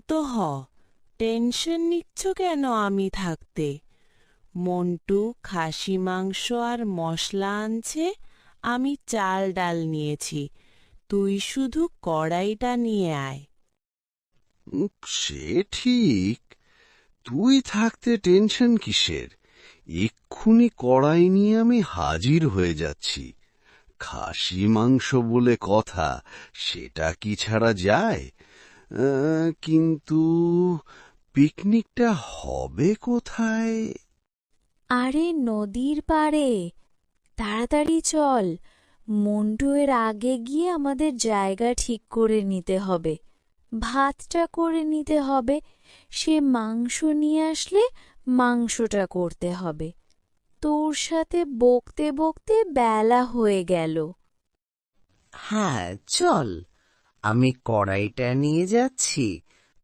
তো টেনশন নিচ্ছ কেন আমি থাকতে? মন্টু খাসি মাংস আর মশলা আনছে, আমি চাল ডাল নিয়েছি। তুই শুধু কড়াইটা নিয়ে আয়। সে ঠিক, তুই থাকতে টেনশন কিসের? এক্ষুনি কড়াই নিয়ে আমি হাজির হয়ে যাচ্ছি। খাসি মাংস বলে কথা, সেটা কি ছাড়া যায়? কিন্তু পিকনিকটা হবে কোথায়? আরে নদীর পাড়ে। তাড়াতাড়ি চল, মন্টু এর আগে গিয়ে আমাদের জায়গা ঠিক করে নিতে হবে। ভাতটা করে নিতে হবে, সে মাংস নিয়ে আসলে মাংসটা করতে হবে। তোর সাথে বকতে বকতে বেলা হয়ে গেল। হ্যাঁ চল, আমি কড়াইটা নিয়ে যাচ্ছি,